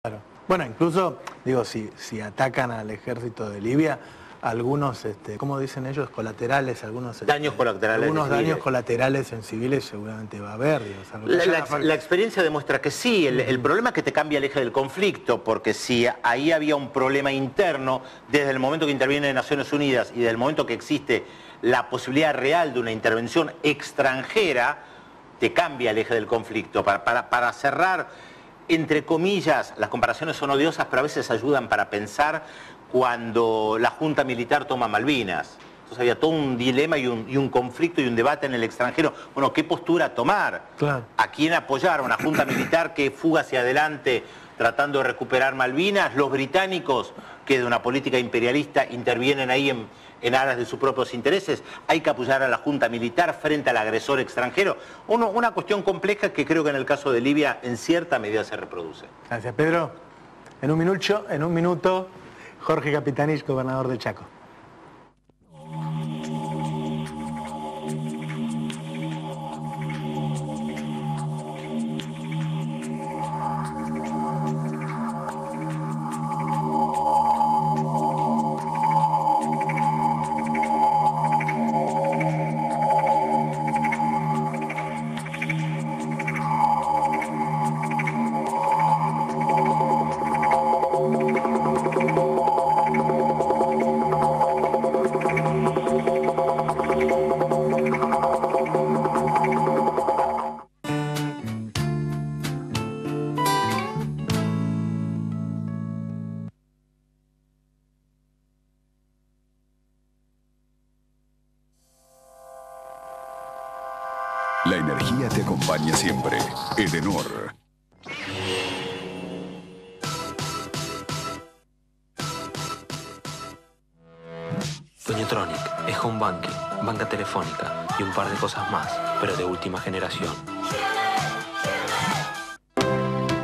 Claro. Bueno, incluso, digo, si atacan al ejército de Libia, algunos, ¿cómo dicen ellos? Colaterales, algunos... Daños colaterales. Algunos daños colaterales en civiles seguramente va a haber. Digo, la experiencia demuestra que sí. El problema es que te cambia el eje del conflicto, porque si ahí había un problema interno, desde el momento que interviene Naciones Unidas y desde el momento que existe la posibilidad real de una intervención extranjera, te cambia el eje del conflicto. Para cerrar, entre comillas, las comparaciones son odiosas, pero a veces ayudan para pensar cuando la Junta Militar toma Malvinas. Entonces había todo un dilema y un conflicto y un debate en el extranjero. Bueno, ¿qué postura tomar? Claro. ¿A quién apoyar? ¿Una Junta Militar que fuga hacia adelante tratando de recuperar Malvinas? ¿Los británicos, que de una política imperialista intervienen ahí en aras de sus propios intereses? ¿Hay que apoyar a la Junta Militar frente al agresor extranjero? Una cuestión compleja que creo que en el caso de Libia en cierta medida se reproduce. Gracias, Pedro. En un minuto, Jorge Capitanich, gobernador de Chaco. La energía te acompaña siempre. Edenor. Doñotronic es home banking, banca telefónica y un par de cosas más, pero de última generación.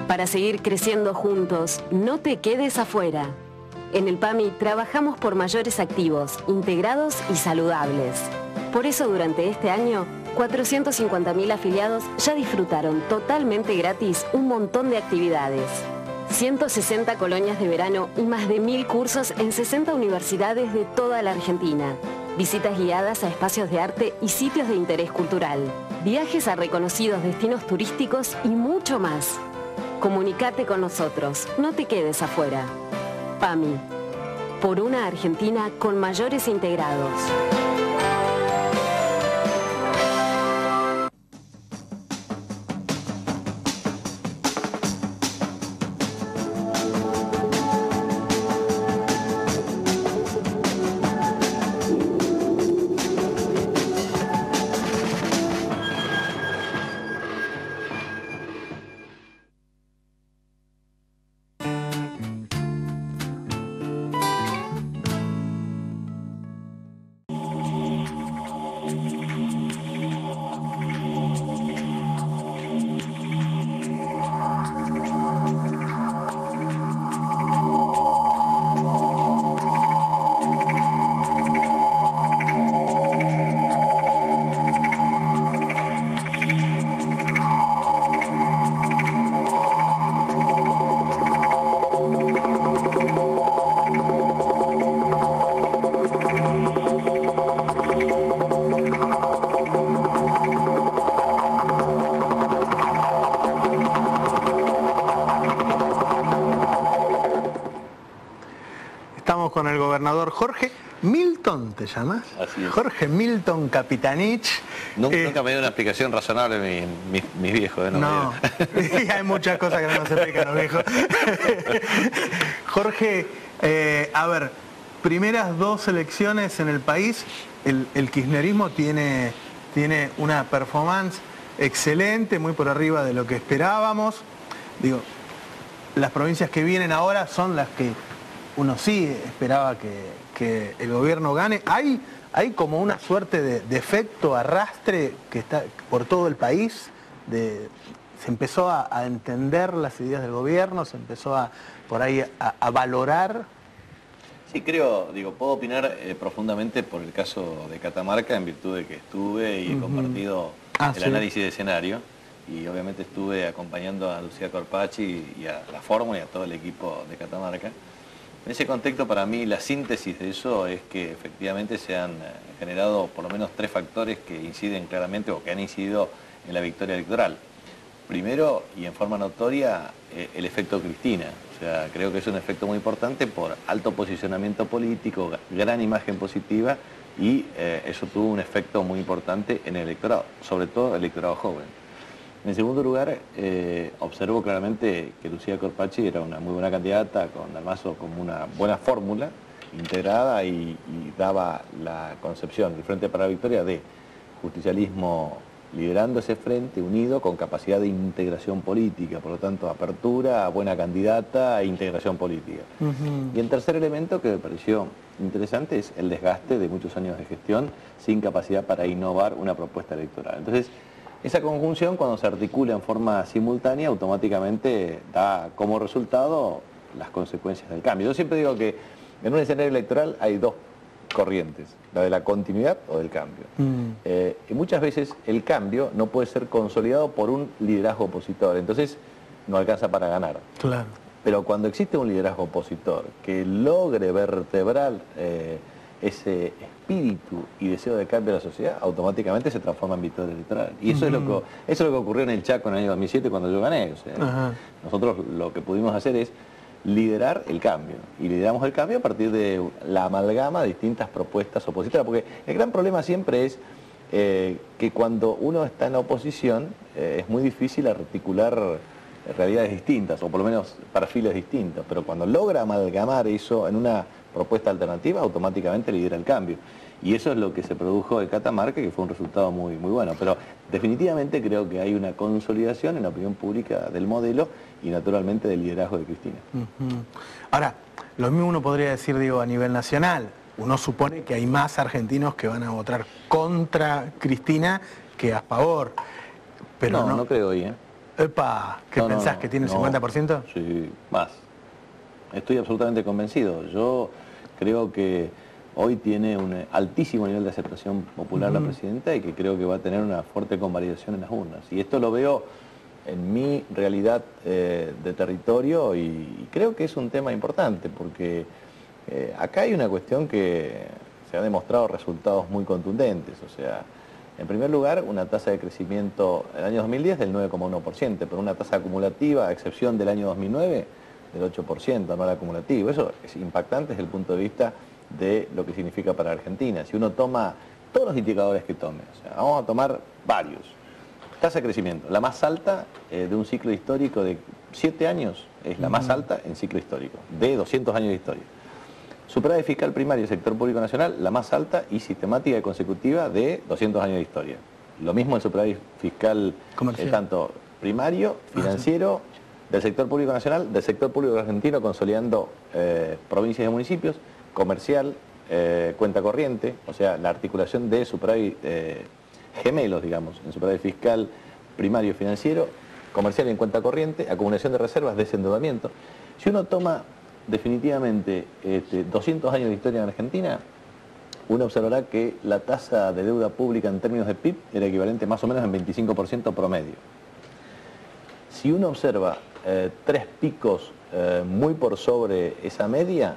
Para seguir creciendo juntos, no te quedes afuera. En el PAMI trabajamos por mayores activos, integrados y saludables. Por eso durante este año, 450.000 afiliados ya disfrutaron totalmente gratis un montón de actividades. 160 colonias de verano y más de 1000 cursos en 60 universidades de toda la Argentina. Visitas guiadas a espacios de arte y sitios de interés cultural. Viajes a reconocidos destinos turísticos y mucho más. Comunicate con nosotros, no te quedes afuera. PAMI, por una Argentina con mayores integrados. Estamos con el gobernador Jorge Milton, ¿te llamas? Así es. Jorge Milton Capitanich. Nunca me dio una explicación razonable mis viejos. No, hay muchas cosas que no nos explican los viejos. Jorge, a ver, primeras 2 elecciones en el país, el kirchnerismo tiene una performance excelente, muy por arriba de lo que esperábamos. Digo, las provincias que vienen ahora son las que uno sí esperaba que el gobierno gane. Hay como una suerte de efecto arrastre que está por todo el país. Se empezó a entender las ideas del gobierno, se empezó por ahí a valorar. Sí, puedo opinar profundamente por el caso de Catamarca en virtud de que estuve y he compartido el análisis de escenario. y obviamente estuve acompañando a Lucía Corpacci y a la fórmula y a todo el equipo de Catamarca. En ese contexto, para mí, la síntesis de eso es que efectivamente se han generado por lo menos 3 factores que inciden claramente o que han incidido en la victoria electoral. Primero, y en forma notoria, el efecto Cristina. O sea, creo que es un efecto muy importante por alto posicionamiento político, gran imagen positiva, y eso tuvo un efecto muy importante en el electorado, sobre todo el electorado joven. En segundo lugar, observo claramente que Lucía Corpacci era una muy buena candidata, con Dalmaso como una buena fórmula integrada y daba la concepción del Frente para la Victoria de justicialismo liderando ese frente unido con capacidad de integración política, por lo tanto apertura, buena candidata e integración política. Y el tercer elemento que me pareció interesante es el desgaste de muchos años de gestión sin capacidad para innovar una propuesta electoral. Entonces, esa conjunción, cuando se articula en forma simultánea, automáticamente da como resultado las consecuencias del cambio. Yo siempre digo que en un escenario electoral hay 2 corrientes, la de la continuidad o del cambio. Y muchas veces el cambio no puede ser consolidado por un liderazgo opositor, entonces no alcanza para ganar. Claro. Pero cuando existe un liderazgo opositor que logre vertebrar ese espíritu y deseo de cambio de la sociedad, automáticamente se transforma en victoria electoral. Y eso, es lo que ocurrió en el Chaco en el año 2007 cuando yo gané. O sea, nosotros lo que pudimos hacer es liderar el cambio. Y lideramos el cambio a partir de la amalgama de distintas propuestas opositoras. Porque el gran problema siempre es que cuando uno está en la oposición es muy difícil articular realidades distintas, o por lo menos perfiles distintos. Pero cuando logra amalgamar eso en una propuesta alternativa, automáticamente lidera el cambio. Y eso es lo que se produjo en Catamarca, que fue un resultado muy, muy bueno. Pero definitivamente creo que hay una consolidación en la opinión pública del modelo y naturalmente del liderazgo de Cristina. Ahora, lo mismo uno podría decir, digo, a nivel nacional. Uno supone que hay más argentinos que van a votar contra Cristina que a favor. Pero no creo hoy, ¿eh? Epa, ¿qué pensás? ¿Que tiene el 50%? Sí, más. Estoy absolutamente convencido. Yo creo que hoy tiene un altísimo nivel de aceptación popular la presidenta y que creo que va a tener una fuerte convalidación en las urnas. Y esto lo veo en mi realidad de territorio y creo que es un tema importante porque acá hay una cuestión que se ha demostrado resultados muy contundentes. O sea, en primer lugar, una tasa de crecimiento en el año 2010 del 9,1%, pero una tasa acumulativa, a excepción del año 2009, del 8% anual acumulativo. Eso es impactante desde el punto de vista de lo que significa para Argentina. Si uno toma todos los indicadores que tome, o sea, vamos a tomar varios. Tasa de crecimiento, la más alta de un ciclo histórico de 7 años, es la más alta en ciclo histórico, de 200 años de historia. Superávit fiscal primario, sector público nacional, la más alta y sistemática y consecutiva de 200 años de historia. Lo mismo el superávit fiscal tanto primario, financiero, del sector público nacional, del sector público argentino, consolidando provincias y municipios, comercial, cuenta corriente, o sea, la articulación de superávit gemelos, digamos, en superávit fiscal primario financiero, comercial y en cuenta corriente, acumulación de reservas, desendeudamiento. Si uno toma definitivamente 200 años de historia en Argentina, uno observará que la tasa de deuda pública en términos de PIB era equivalente más o menos en 25% promedio. Si uno observa 3 picos muy por sobre esa media,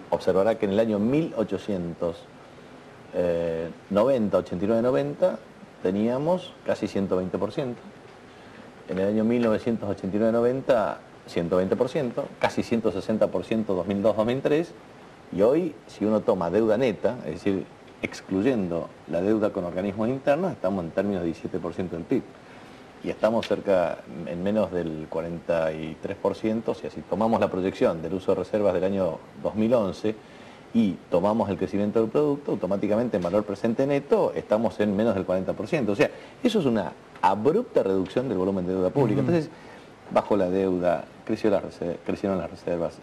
observará que en el año 1890, 89-90, teníamos casi 120%. En el año 1989-90, 120%, casi 160% 2002-2003, y hoy, si uno toma deuda neta, es decir, excluyendo la deuda con organismos internos, estamos en términos de 17% del PIB. Y estamos cerca, en menos del 43%, o sea, si tomamos la proyección del uso de reservas del año 2011 y tomamos el crecimiento del producto, automáticamente en valor presente neto estamos en menos del 40%. O sea, eso es una abrupta reducción del volumen de deuda pública. Entonces, bajó la deuda, crecieron las reservas,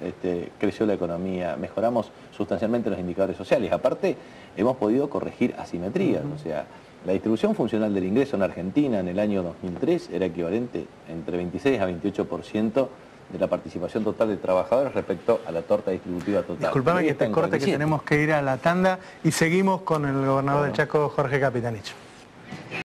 creció la economía, mejoramos sustancialmente los indicadores sociales. Aparte, hemos podido corregir asimetrías, o sea, la distribución funcional del ingreso en Argentina en el año 2003 era equivalente entre 26 a 28% de la participación total de trabajadores respecto a la torta distributiva total. Disculpame que te corte, que tenemos que ir a la tanda y seguimos con el gobernador del Chaco, Jorge Capitanich.